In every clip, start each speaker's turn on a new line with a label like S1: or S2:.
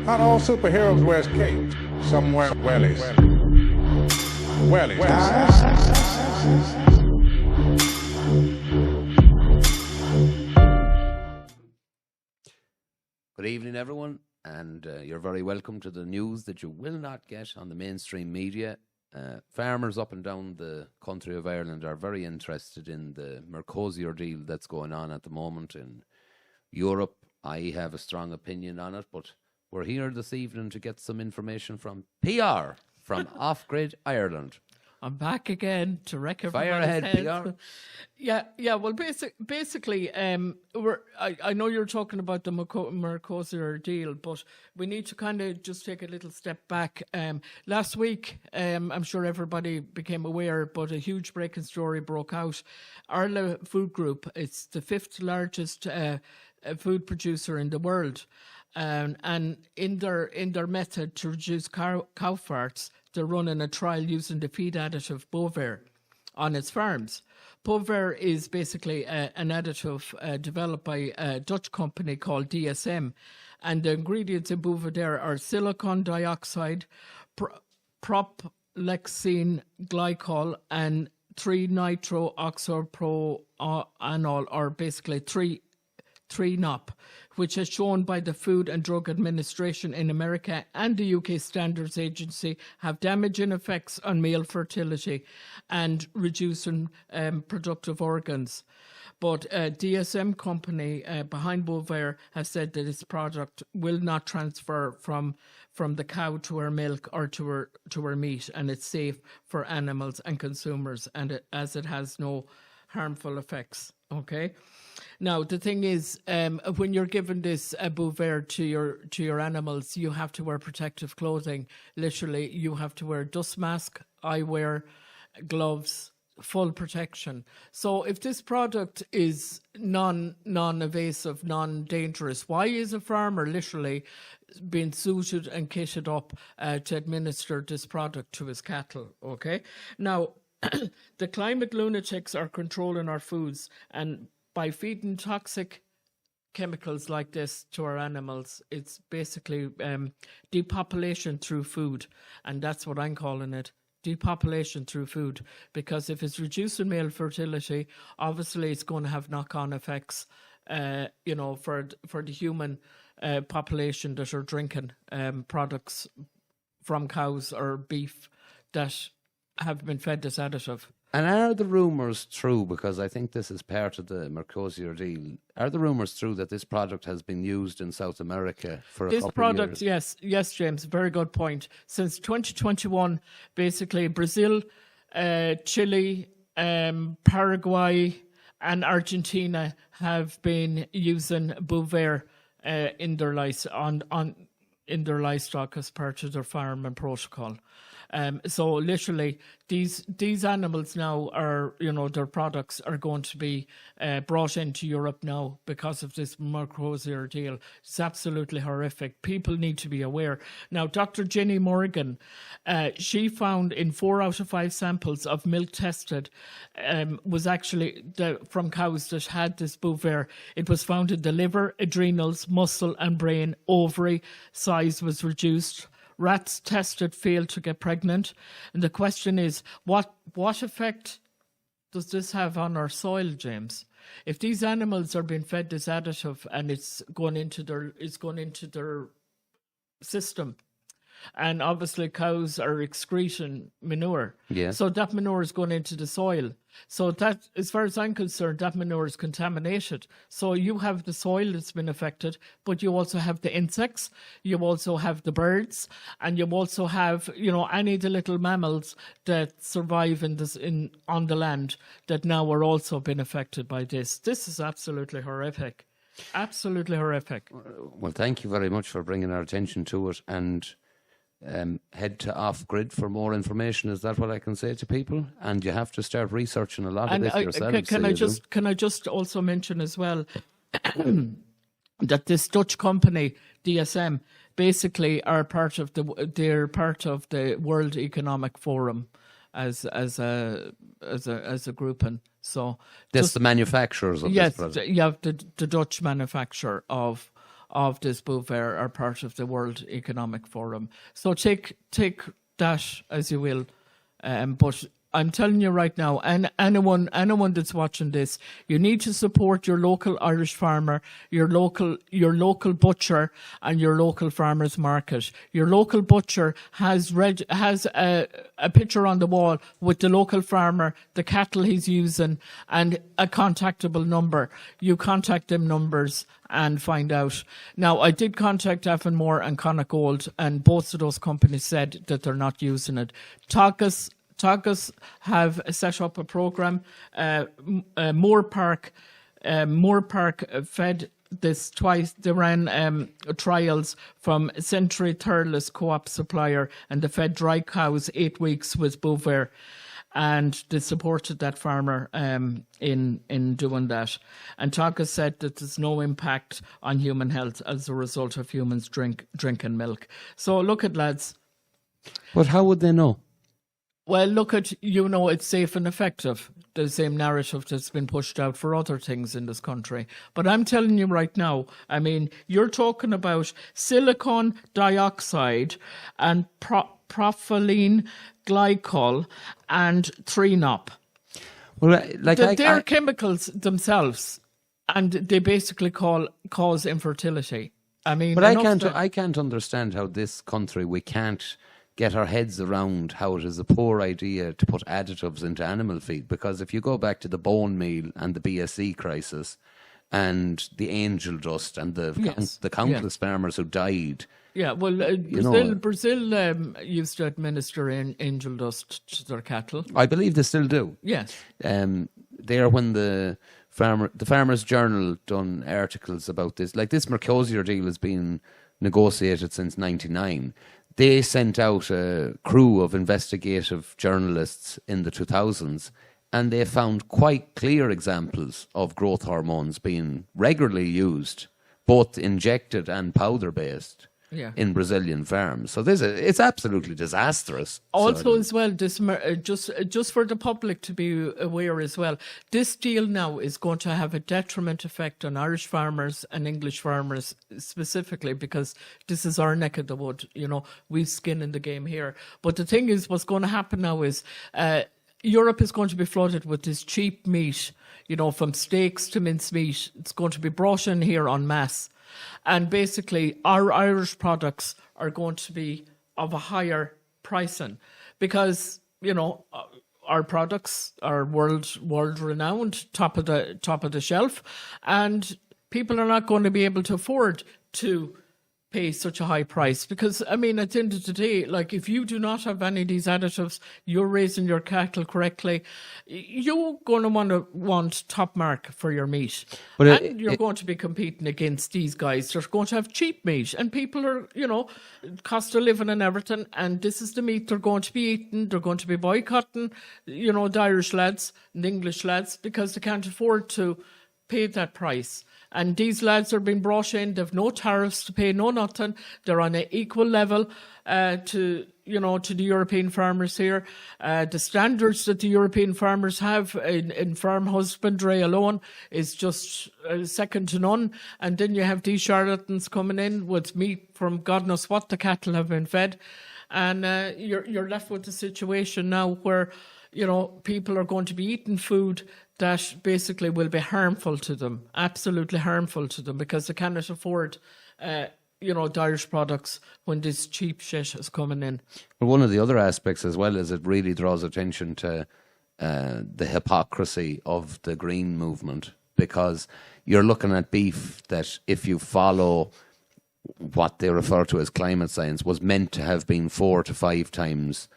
S1: Not all superheroes wears capes. Some wear wellies. Wellies.
S2: Good evening, everyone, and you're very welcome to the news that you will not get on the mainstream media. Farmers up and down the country of Ireland are very interested in the Mercosur Deal that's going on at the moment in Europe. I have a strong opinion on it, but we're here this evening to get some information from PR, from Off Grid Ireland.
S3: I'm back again to wreck everybody's
S2: Fire ahead,
S3: heads.
S2: PR.
S3: Yeah. Well, basically, I know you're talking about the Mercosur deal, but we need to kind of just take a little step back. Last week, I'm sure everybody became aware, but a huge breaking story broke out. Arla Food Group, it's the 5th largest food producer in the world, and in their method to reduce cow farts, they're running a trial using the feed additive Bovaer on its farms. Bovaer is basically an additive developed by a Dutch company called DSM, and the ingredients in Bovaer are silicon dioxide, propylexene glycol, and 3-nitrooxyproanol, or basically 3-nop, which is shown by the Food and Drug Administration in America and the UK Standards Agency have damaging effects on male fertility and reducing productive organs. But DSM company behind Bovaer has said that its product will not transfer from the cow to her milk or to her meat, and it's safe for animals and consumers, and as it has no harmful effects. Okay. Now, the thing is, when you're given this Bovaer to your animals, you have to wear protective clothing. Literally, you have to wear a dust mask, eyewear, gloves, full protection. So if this product is non-invasive, non-dangerous, why is a farmer literally being suited and kitted up to administer this product to his cattle? Okay. Now, the climate lunatics are controlling our foods, and by feeding toxic chemicals like this to our animals, it's basically depopulation through food. And that's what I'm calling it, depopulation through food. Because if it's reducing male fertility, obviously it's going to have knock-on effects, for the human population that are drinking products from cows or beef that have been fed this additive.
S2: And are the rumours true, because I think this is part of the Mercosur deal, are the rumours true that this product has been used in South America for a couple of years?
S3: Yes, James, very good point. Since 2021, basically Brazil, Chile, Paraguay and Argentina have been using Bovaer in their livestock as part of their farming protocol. So literally, these animals now are, their products are going to be brought into Europe now because of this Mercosur deal. It's absolutely horrific. People need to be aware. Now, Dr. Jenny Morgan, she found in 4 out of 5 samples of milk tested was actually from cows that had this Bovaer. It was found in the liver, adrenals, muscle and brain. Ovary size was reduced. Rats tested failed to get pregnant. And the question is, what effect does this have on our soil, James? If these animals are being fed this additive and it's going into their system, and obviously cows are excreting manure.
S2: Yeah.
S3: So that manure is going into the soil. So that, as far as I'm concerned, that manure is contaminated. So you have the soil that's been affected, but you also have the insects, you also have the birds, and you also have, any of the little mammals that survive on the land that now are also been affected by this. This is absolutely horrific. Absolutely horrific.
S2: Well, thank you very much for bringing our attention to it, and head to Off Grid for more information. Is that what I can say to people? And you have to start researching a lot of this yourselves.
S3: Can I just also mention as well that this Dutch company DSM basically are part of the World Economic Forum as a grouping. So
S2: that's the manufacturers of this product.
S3: Yeah, the Dutch manufacturer of of this Bovaer are part of the World Economic Forum. So take that as you will, but I'm telling you right now, and anyone that's watching this, you need to support your local Irish farmer, your local butcher, and your local farmers market. Your local butcher has a picture on the wall with the local farmer, the cattle he's using, and a contactable number. You contact them numbers and find out. Now, I did contact Avonmore and Connacht Gold, and both of those companies said that they're not using it. Teagasc have set up a program. Moore Park fed this twice. They ran trials from Century Thurles Co-op supplier, and they fed dry cows 8 weeks with Bovaer, and they supported that farmer in doing that. And Teagasc said that there's no impact on human health as a result of humans drinking milk. So look at, lads.
S2: But how would they know?
S3: Well, look at, it's safe and effective. The same narrative that's been pushed out for other things in this country. But I'm telling you right now, I mean, you're talking about silicon dioxide and propylene glycol and 3-nop.
S2: Well,
S3: they're chemicals themselves, and they basically cause infertility. I mean,
S2: but I can't understand how this country, we can't get our heads around how it is a poor idea to put additives into animal feed. Because if you go back to the bone meal and the BSE crisis and the angel dust and the countless farmers who died. Yeah, well,
S3: Brazil used to administer angel dust to their cattle.
S2: I believe they still do.
S3: Yes.
S2: There, when the Farmers Journal done articles about this, like this Mercosur deal has been negotiated since '99. They sent out a crew of investigative journalists in the 2000s, and they found quite clear examples of growth hormones being regularly used, both injected and powder-based, in Brazilian farms. So it's absolutely disastrous.
S3: Also, as well, this just for the public to be aware as well, this deal now is going to have a detriment effect on Irish farmers and English farmers specifically, because this is our neck of the wood. We've skin in the game here. But the thing is, what's going to happen now is Europe is going to be flooded with this cheap meat, from steaks to mincemeat. It's going to be brought in here en masse. And basically, our Irish products are going to be of a higher pricing because, our products are world renowned, top of the shelf, and people are not going to be able to afford to pay such a high price. Because, I mean, at the end of the day, like, if you do not have any of these additives, you're raising your cattle correctly, you're going to want top mark for your meat. But you're going to be competing against these guys. They're going to have cheap meat, and people are, cost of living and everything, and this is the meat they're going to be eating. They're going to be boycotting, the Irish lads and the English lads, because they can't afford to pay that price. And these lads are being brought in. They've no tariffs to pay, no nothing. They're on an equal level to the European farmers here. The standards that the European farmers have in farm husbandry alone is just second to none. And then you have these charlatans coming in with meat from God knows what the cattle have been fed. And you're left with a situation now where, people are going to be eating food that basically will be harmful to them, absolutely harmful to them, because they cannot afford, the Irish products when this cheap shit is coming in.
S2: But one of the other aspects as well is it really draws attention to the hypocrisy of the green movement, because you're looking at beef that, if you follow what they refer to as climate science, was meant to have been 4 to 5 times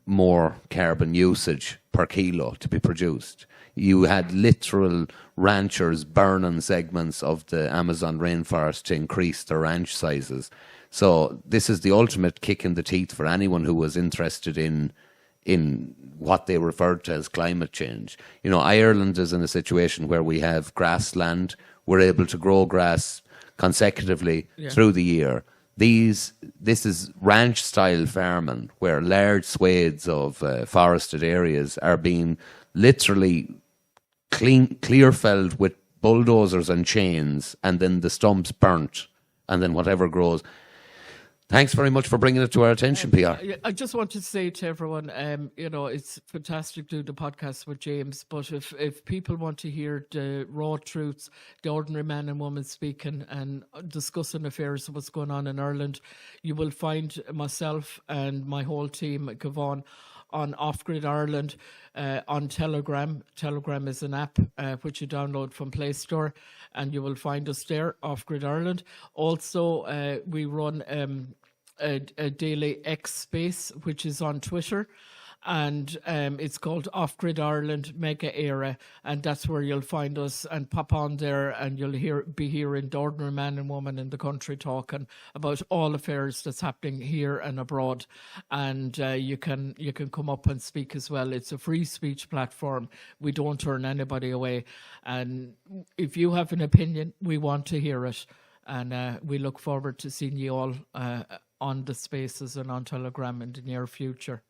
S2: more carbon usage per kilo to be produced. You had literal ranchers burning segments of the Amazon rainforest to increase their ranch sizes. So this is the ultimate kick in the teeth for anyone who was interested in what they referred to as climate change. Ireland is in a situation where we have grassland. We're able to grow grass consecutively through the year. This is ranch-style farming, where large swathes of forested areas are being literally clear-felled with bulldozers and chains, and then the stumps burnt, and then whatever grows. Thanks very much for bringing it to our attention, PR.
S3: I just want to say to everyone, it's fantastic to do the podcast with James, but if people want to hear the raw truths, the ordinary man and woman speaking and discussing affairs of what's going on in Ireland, you will find myself and my whole team at Gavon on Off Grid Ireland, on Telegram. Telegram is an app which you download from Play Store, and you will find us there, Off Grid Ireland. Also, we run a daily X space, which is on Twitter, and it's called Off Grid Ireland Mega Era, and that's where you'll find us, and pop on there, and you'll be hearing the ordinary man and woman in the country talking about all affairs that's happening here and abroad, and you can come up and speak as well. It's a free speech platform. We don't turn anybody away, and if you have an opinion, we want to hear it, and we look forward to seeing you all on the spaces and on Telegram in the near future.